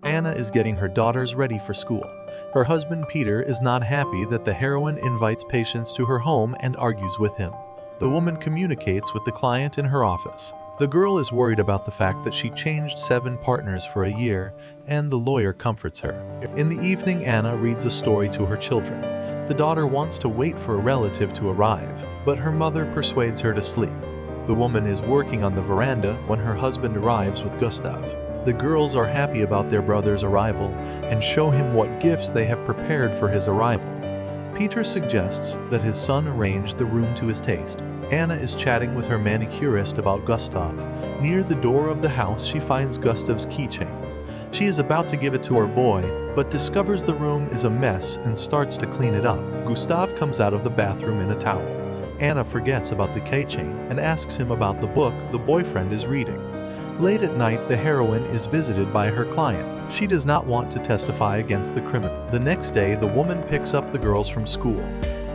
Anna is getting her daughters ready for school. Her husband Peter is not happy that the heroine invites patients to her home and argues with him. The woman communicates with the client in her office. The girl is worried about the fact that she changed 7 partners for a year, and the lawyer comforts her. In the evening, Anna reads a story to her children. The daughter wants to wait for a relative to arrive, but her mother persuades her to sleep. The woman is working on the veranda when her husband arrives with Gustav. The girls are happy about their brother's arrival and show him what gifts they have prepared for his arrival. Peter suggests that his son arrange the room to his taste. Anna is chatting with her manicurist about Gustav. Near the door of the house, she finds Gustav's keychain. She is about to give it to her boy, but discovers the room is a mess and starts to clean it up. Gustav comes out of the bathroom in a towel. Anna forgets about the keychain and asks him about the book the boyfriend is reading. Late at night, the heroine is visited by her client. She does not want to testify against the criminal. The next day, the woman picks up the girls from school.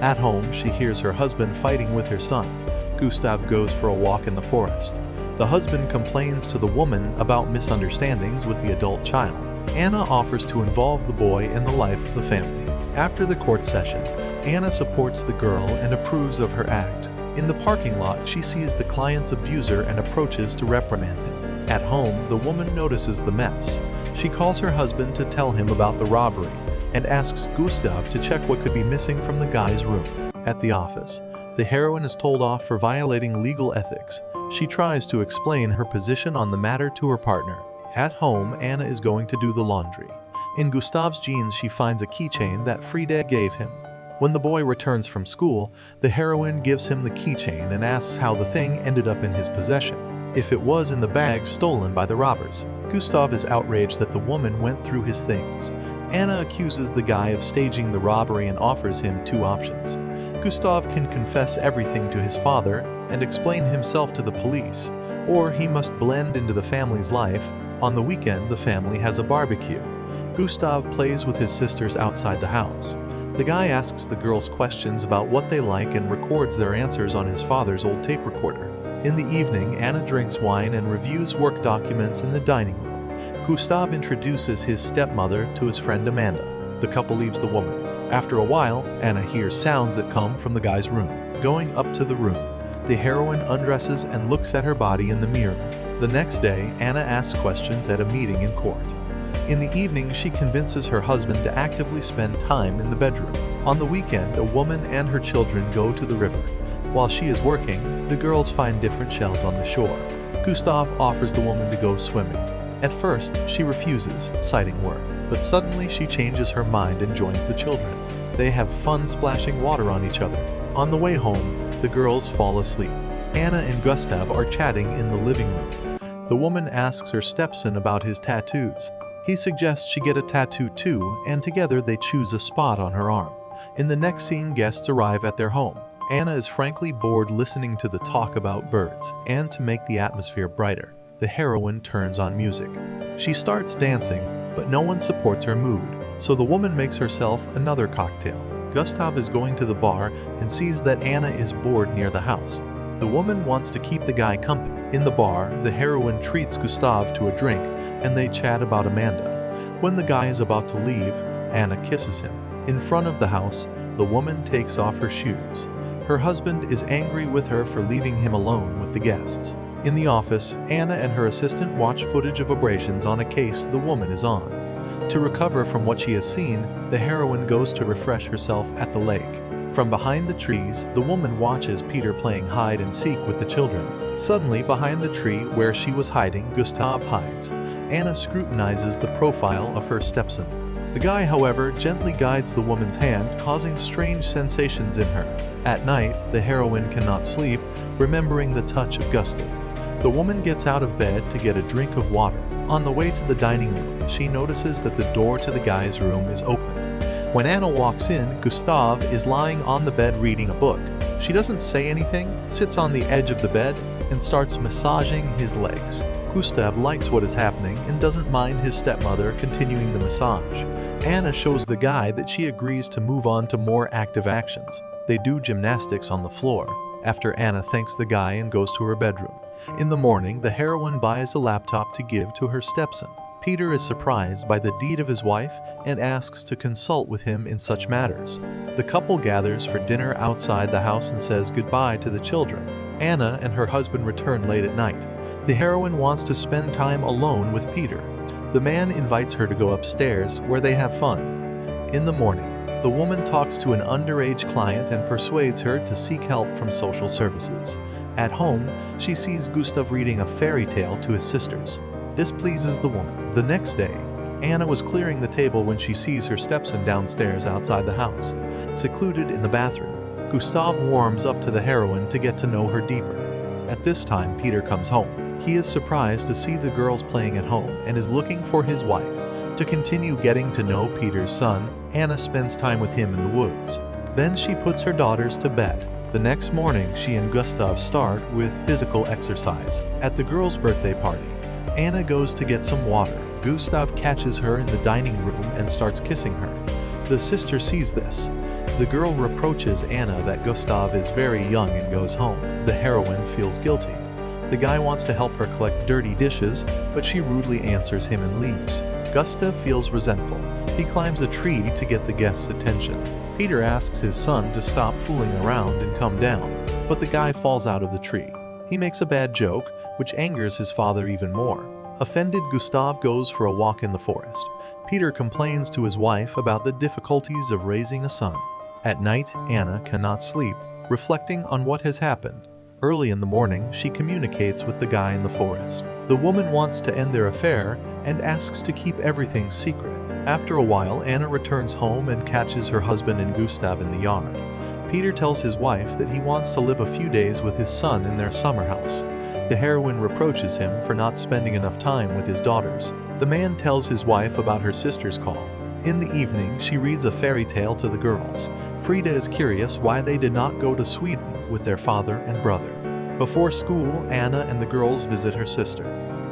At home, she hears her husband fighting with her son. Gustav goes for a walk in the forest. The husband complains to the woman about misunderstandings with the adult child. Anna offers to involve the boy in the life of the family. After the court session, Anna supports the girl and approves of her act. In the parking lot, she sees the client's abuser and approaches to reprimand him. At home, the woman notices the mess. She calls her husband to tell him about the robbery and asks Gustav to check what could be missing from the guy's room. At the office, the heroine is told off for violating legal ethics. She tries to explain her position on the matter to her partner. At home, Anna is going to do the laundry. In Gustav's jeans, she finds a keychain that Frida gave him. When the boy returns from school, the heroine gives him the keychain and asks how the thing ended up in his possession. If it was in the bag stolen by the robbers. Gustav is outraged that the woman went through his things. Anna accuses the guy of staging the robbery and offers him 2 options. Gustav can confess everything to his father and explain himself to the police, or he must blend into the family's life. On the weekend, the family has a barbecue. Gustav plays with his sisters outside the house. The guy asks the girls questions about what they like and records their answers on his father's old tape recorder. In the evening, Anna drinks wine and reviews work documents in the dining room. Gustav introduces his stepmother to his friend Amanda. The couple leaves the woman. After a while, Anna hears sounds that come from the guy's room. Going up to the room, the heroine undresses and looks at her body in the mirror. The next day, Anna asks questions at a meeting in court. In the evening, she convinces her husband to actively spend time in the bedroom. On the weekend, a woman and her children go to the river. While she is working, the girls find different shells on the shore. Gustav offers the woman to go swimming. At first, she refuses, citing work, but suddenly she changes her mind and joins the children. They have fun splashing water on each other. On the way home, the girls fall asleep. Anna and Gustav are chatting in the living room. The woman asks her stepson about his tattoos. He suggests she get a tattoo too, and together they choose a spot on her arm. In the next scene, guests arrive at their home. Anna is frankly bored listening to the talk about birds, and to make the atmosphere brighter, the heroine turns on music. She starts dancing, but no one supports her mood, so the woman makes herself another cocktail. Gustav is going to the bar and sees that Anna is bored near the house. The woman wants to keep the guy company. In the bar, the heroine treats Gustav to a drink, and they chat about Amanda. When the guy is about to leave, Anna kisses him. In front of the house, the woman takes off her shoes. Her husband is angry with her for leaving him alone with the guests. In the office, Anna and her assistant watch footage of abrasions on a case the woman is on. To recover from what she has seen, the heroine goes to refresh herself at the lake. From behind the trees, the woman watches Peter playing hide and seek with the children. Suddenly, behind the tree where she was hiding, Gustav hides. Anna scrutinizes the profile of her stepson. The guy, however, gently guides the woman's hand, causing strange sensations in her. At night, the heroine cannot sleep, remembering the touch of Gustav. The woman gets out of bed to get a drink of water. On the way to the dining room, she notices that the door to the guy's room is open. When Anna walks in, Gustav is lying on the bed reading a book. She doesn't say anything, sits on the edge of the bed, and starts massaging his legs. Gustav likes what is happening and doesn't mind his stepmother continuing the massage. Anna shows the guy that she agrees to move on to more active actions. They do gymnastics on the floor, after Anna thanks the guy and goes to her bedroom. In the morning, the heroine buys a laptop to give to her stepson. Peter is surprised by the deed of his wife and asks to consult with him in such matters. The couple gathers for dinner outside the house and says goodbye to the children. Anna and her husband return late at night. The heroine wants to spend time alone with Peter. The man invites her to go upstairs where they have fun. In the morning, the woman talks to an underage client and persuades her to seek help from social services. At home, she sees Gustav reading a fairy tale to his sisters. This pleases the woman. The next day, Anna was clearing the table when she sees her stepson downstairs outside the house. Secluded in the bathroom, Gustav warms up to the heroine to get to know her deeper. At this time, Peter comes home. He is surprised to see the girls playing at home and is looking for his wife. To continue getting to know Peter's son, Anna spends time with him in the woods. Then she puts her daughters to bed. The next morning, she and Gustav start with physical exercise. At the girls' birthday party, Anna goes to get some water. Gustav catches her in the dining room and starts kissing her. The sister sees this. The girl reproaches Anna that Gustav is very young and goes home. The heroine feels guilty. The guy wants to help her collect dirty dishes, but she rudely answers him and leaves. Gustav feels resentful. He climbs a tree to get the guests' attention. Peter asks his son to stop fooling around and come down, but the guy falls out of the tree. He makes a bad joke, which angers his father even more. Offended, Gustav goes for a walk in the forest. Peter complains to his wife about the difficulties of raising a son. At night, Anna cannot sleep, reflecting on what has happened. Early in the morning, she communicates with the guy in the forest. The woman wants to end their affair and asks to keep everything secret. After a while, Anna returns home and catches her husband and Gustav in the yard. Peter tells his wife that he wants to live a few days with his son in their summer house. The heroine reproaches him for not spending enough time with his daughters. The man tells his wife about her sister's call. In the evening, she reads a fairy tale to the girls. Frida is curious why they did not go to Sweden with their father and brother. Before school, Anna and the girls visit her sister.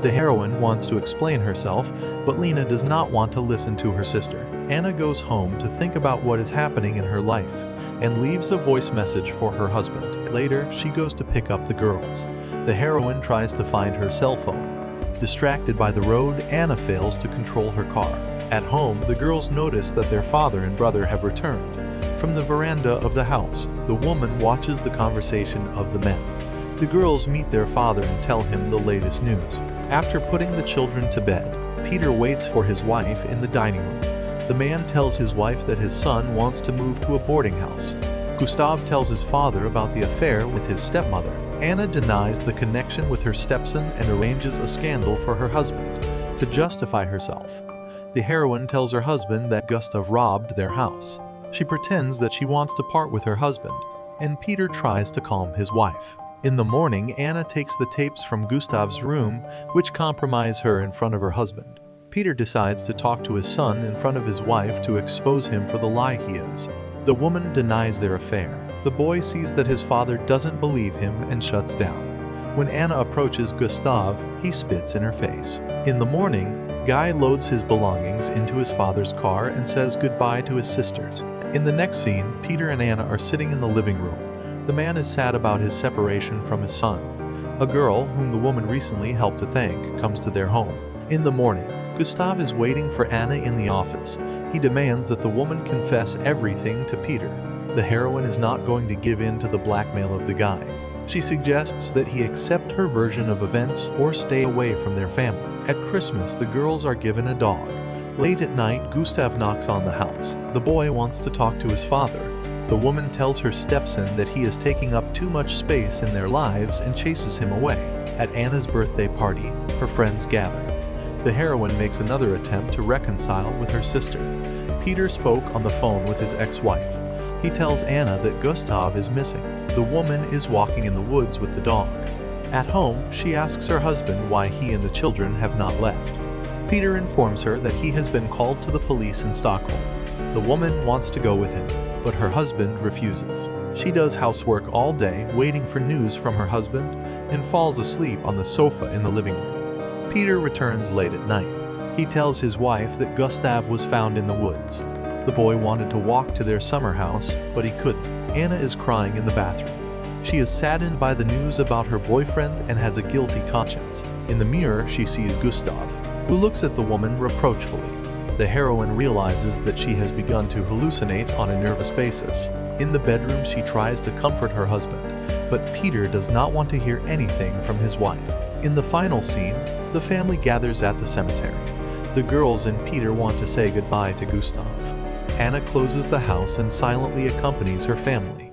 The heroine wants to explain herself, but Lena does not want to listen to her sister. Anna goes home to think about what is happening in her life and leaves a voice message for her husband. Later, she goes to pick up the girls. The heroine tries to find her cell phone. Distracted by the road, Anna fails to control her car. At home, the girls notice that their father and brother have returned. From the veranda of the house, the woman watches the conversation of the men. The girls meet their father and tell him the latest news. After putting the children to bed, Peter waits for his wife in the dining room. The man tells his wife that his son wants to move to a boarding house. Gustav tells his father about the affair with his stepmother. Anna denies the connection with her stepson and arranges a scandal for her husband to justify herself. The heroine tells her husband that Gustav robbed their house. She pretends that she wants to part with her husband, and Peter tries to calm his wife. In the morning, Anna takes the tapes from Gustav's room, which compromise her in front of her husband. Peter decides to talk to his son in front of his wife to expose him for the lie he is. The woman denies their affair. The boy sees that his father doesn't believe him and shuts down. When Anna approaches Gustav, he spits in her face. In the morning, Guy loads his belongings into his father's car and says goodbye to his sisters. In the next scene, Peter and Anna are sitting in the living room. The man is sad about his separation from his son. A girl, whom the woman recently helped to thank, comes to their home. In the morning, Gustav is waiting for Anna in the office. He demands that the woman confess everything to Peter. The heroine is not going to give in to the blackmail of the guy. She suggests that he accept her version of events or stay away from their family. At Christmas, the girls are given a dog. Late at night, Gustav knocks on the house. The boy wants to talk to his father. The woman tells her stepson that he is taking up too much space in their lives and chases him away. At Anna's birthday party, her friends gather. The heroine makes another attempt to reconcile with her sister. Peter spoke on the phone with his ex-wife. He tells Anna that Gustav is missing. The woman is walking in the woods with the dog. At home, she asks her husband why he and the children have not left. Peter informs her that he has been called to the police in Stockholm. The woman wants to go with him, but her husband refuses. She does housework all day, waiting for news from her husband, and falls asleep on the sofa in the living room. Peter returns late at night. He tells his wife that Gustav was found in the woods. The boy wanted to walk to their summer house, but he couldn't. Anna is crying in the bathroom. She is saddened by the news about her boyfriend and has a guilty conscience. In the mirror, she sees Gustav, who looks at the woman reproachfully. The heroine realizes that she has begun to hallucinate on a nervous basis. In the bedroom, she tries to comfort her husband, but Peter does not want to hear anything from his wife. In the final scene, the family gathers at the cemetery. The girls and Peter want to say goodbye to Gustav. Anna closes the house and silently accompanies her family.